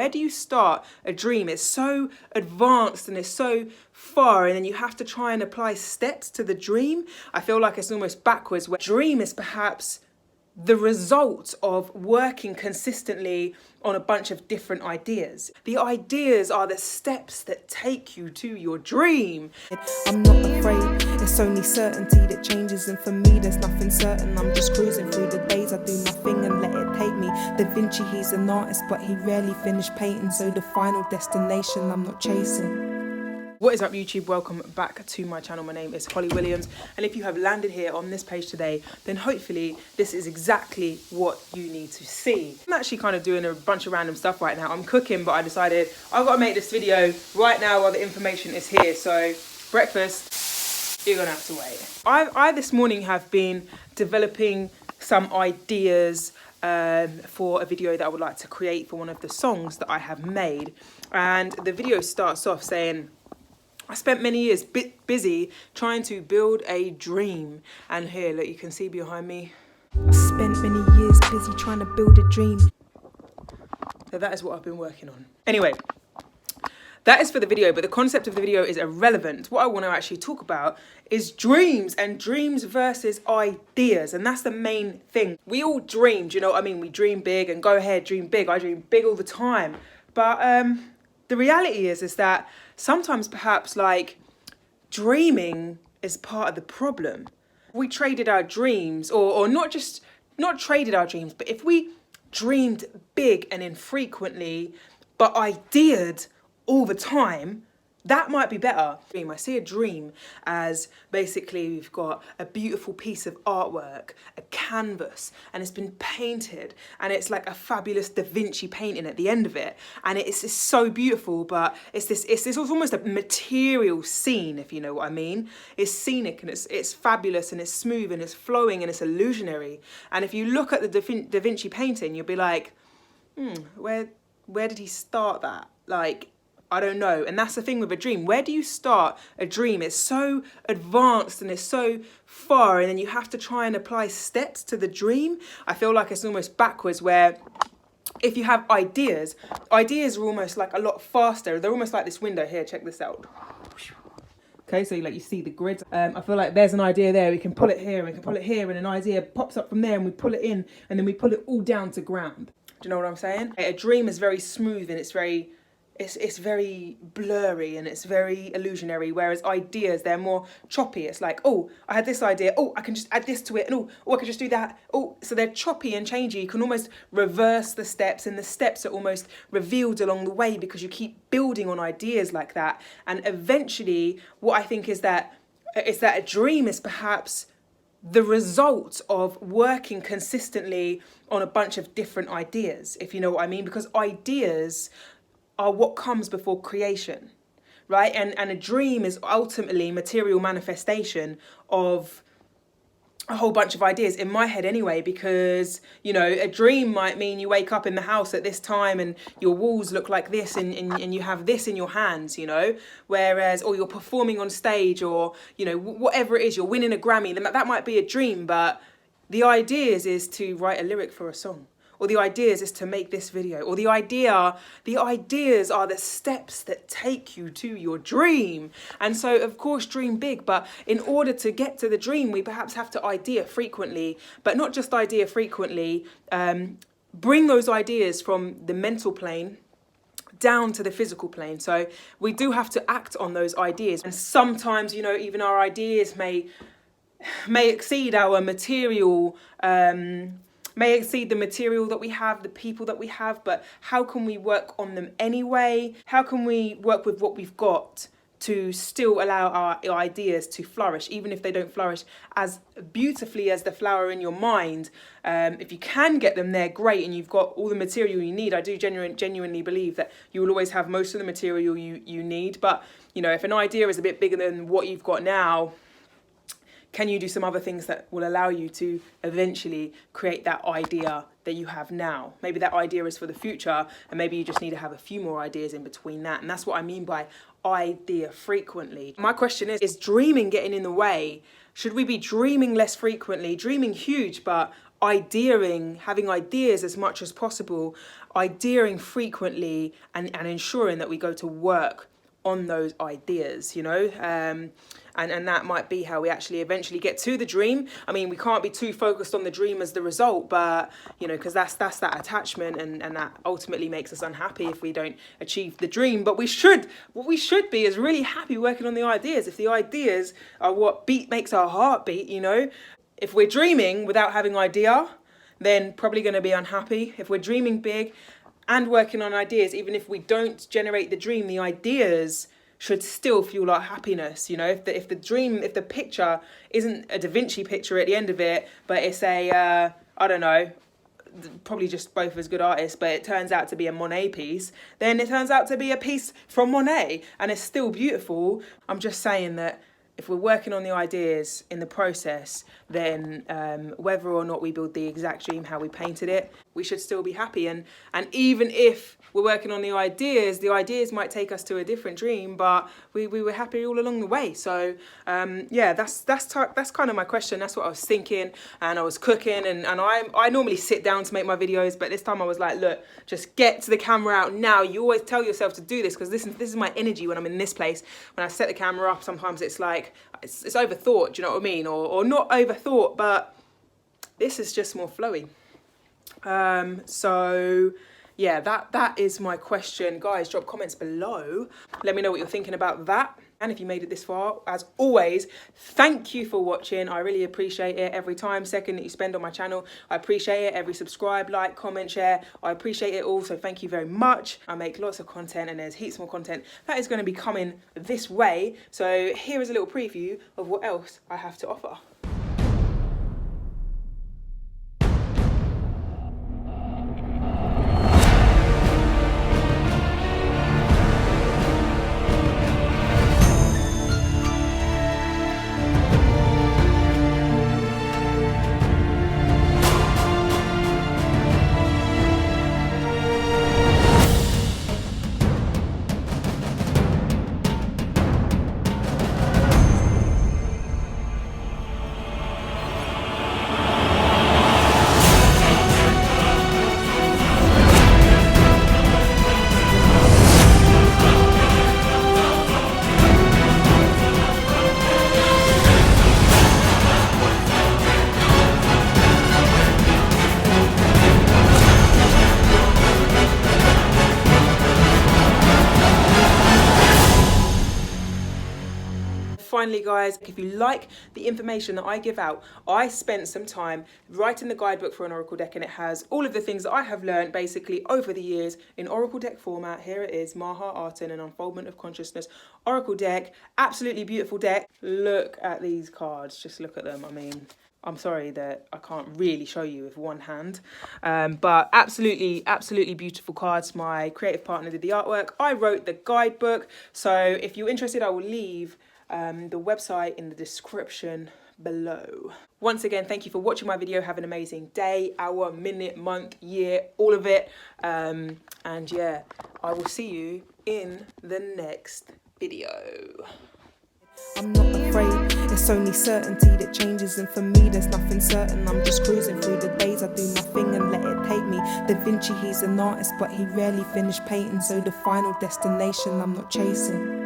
Where do you start a dream? It's so advanced and it's so far, and then you have to try and apply steps to the dream. I feel like it's almost backwards, where dream is perhaps the result of working consistently on a bunch of different ideas. The ideas are the steps that take you to your dream. I'm not afraid, it's only certainty that changes, and for me there's nothing certain. I'm just cruising through the days, I do my thing and let it take me. Da Vinci, he's an artist, but he rarely finished painting, so the final destination I'm not chasing. What is up, YouTube? Welcome back to my channel. My name is Holly Williams, and if you have landed here on this page today, then hopefully this is exactly what you need to see. I'm actually kind of doing a bunch of random stuff right now. I'm cooking, but I decided I've got to make this video right now while the information is here. So breakfast, you're gonna have to wait. I this morning have been developing some ideas for a video that I would like to create for one of the songs that I have made, and the video starts off saying, I spent many years busy trying to build a dream. And here, look, you can see behind me. I spent many years busy trying to build a dream. So that is what I've been working on. Anyway, that is for the video, but the concept of the video is irrelevant. What I want to actually talk about is dreams, and dreams versus ideas. And that's the main thing. We all dream, do you know what I mean? We dream big, and go ahead, dream big. I dream big all the time. But the reality is that sometimes perhaps like dreaming is part of the problem. We traded our dreams, or not traded our dreams, but if we dreamed big and infrequently, but ideaed all the time, that might be better. I see a dream as basically we've got a beautiful piece of artwork, a canvas, and it's been painted, and it's like a fabulous Da Vinci painting at the end of it, and it's so beautiful, but it's this almost a material scene, if you know what I mean. It's scenic, and it's fabulous, and it's smooth, and it's flowing, and it's illusionary. And if you look at the Da Vinci painting, you'll be like, where did he start that? Like, I don't know. And that's the thing with a dream. Where do you start a dream? It's so advanced and it's so far, and then you have to try and apply steps to the dream. I feel like it's almost backwards, where if you have ideas are almost like a lot faster. They're almost like this window here. Check this out. Okay, so you see the grid. I feel like there's an idea there. We can pull it here, we can pull it here, and an idea pops up from there, and we pull it in, and then we pull it all down to ground. Do you know what I'm saying? A dream is very smooth, and it's very blurry, and it's very illusionary, whereas ideas, they're more choppy. It's like, oh, I had this idea, oh, I can just add this to it, and oh, I can just do that. Oh, so they're choppy and changey. You can almost reverse the steps, and the steps are almost revealed along the way because you keep building on ideas like that. And eventually, what I think is that a dream is perhaps the result of working consistently on a bunch of different ideas, if you know what I mean, because ideas are what comes before creation, right? And a dream is ultimately material manifestation of a whole bunch of ideas, in my head anyway, because, you know, a dream might mean you wake up in the house at this time and your walls look like this, and you have this in your hands, you know, whereas, or you're performing on stage, or, you know, whatever it is, you're winning a Grammy. That might be a dream, but the ideas is to write a lyric for a song. Or the ideas is to make this video, or the ideas are the steps that take you to your dream. And so, of course, dream big, but in order to get to the dream, we perhaps have to idea frequently, but not just idea frequently, bring those ideas from the mental plane down to the physical plane. So we do have to act on those ideas. And sometimes, you know, even our ideas may exceed our material, may exceed the material that we have, the people that we have, but how can we work on them anyway? How can we work with what we've got to still allow our ideas to flourish, even if they don't flourish as beautifully as the flower in your mind? If you can get them there, great, and you've got all the material you need. I do genuinely believe that you will always have most of the material you need, but, you know, if an idea is a bit bigger than what you've got now, can you do some other things that will allow you to eventually create that idea that you have now? Maybe that idea is for the future, and maybe you just need to have a few more ideas in between that. And that's what I mean by idea frequently. My question is dreaming getting in the way? Should we be dreaming less frequently, dreaming huge, but having ideas as much as possible, ideaing frequently, and ensuring that we go to work on those ideas, you know, and that might be how we actually eventually get to the dream. I mean, we can't be too focused on the dream as the result, but, you know, because that's that attachment, and that ultimately makes us unhappy if we don't achieve the dream. But what we should be is really happy working on the ideas. If the ideas are what makes our heart beat, you know, if we're dreaming without having idea, then probably going to be unhappy. If we're dreaming big and working on ideas, even if we don't generate the dream, the ideas should still fuel our happiness. You know, if the picture isn't a Da Vinci picture at the end of it, but it's a, I don't know, probably just both as good artists, but it turns out to be a Monet piece, then it turns out to be a piece from Monet, and it's still beautiful. I'm just saying that if we're working on the ideas in the process, then whether or not we build the exact dream how we painted it, we should still be happy. And even if we're working on the ideas might take us to a different dream, but we were happy all along the way. So yeah, that's kind of my question. That's what I was thinking, and I was cooking, and I normally sit down to make my videos, but this time I was like, look, just get to the camera out now. You always tell yourself to do this, because this is my energy when I'm in this place. When I set the camera up, sometimes it's like it's overthought, do you know what I mean? Or not overthought, but this is just more flowy. So yeah, that is my question. Guys, drop comments below. Let me know what you're thinking about that. And if you made it this far, as always, thank you for watching. I really appreciate it. Every second that you spend on my channel, I appreciate it. Every subscribe, like, comment, share, I appreciate it all. So thank you very much. I make lots of content, and there's heaps more content that is going to be coming this way. So here is a little preview of what else I have to offer. Finally, guys, if you like the information that I give out, I spent some time writing the guidebook for an Oracle deck, and it has all of the things that I have learned basically over the years in Oracle deck format. Here it is, Maha Aten, an Unfoldment of Consciousness Oracle deck. Absolutely beautiful deck. Look at these cards. Just look at them. I mean, I'm sorry that I can't really show you with one hand, but absolutely beautiful cards. My creative partner did the artwork. I wrote the guidebook. So if you're interested, I will leave the website in the description below. Once again, thank you for watching my video. Have an amazing day, hour, minute, month, year, all of it. And yeah, I will see you in the next video. I'm not afraid, it's only certainty that changes, and for me there's nothing certain. I'm just cruising through the days, I do my thing and let it take me. Da Vinci, he's an artist, but he rarely finished painting, so the final destination I'm not chasing.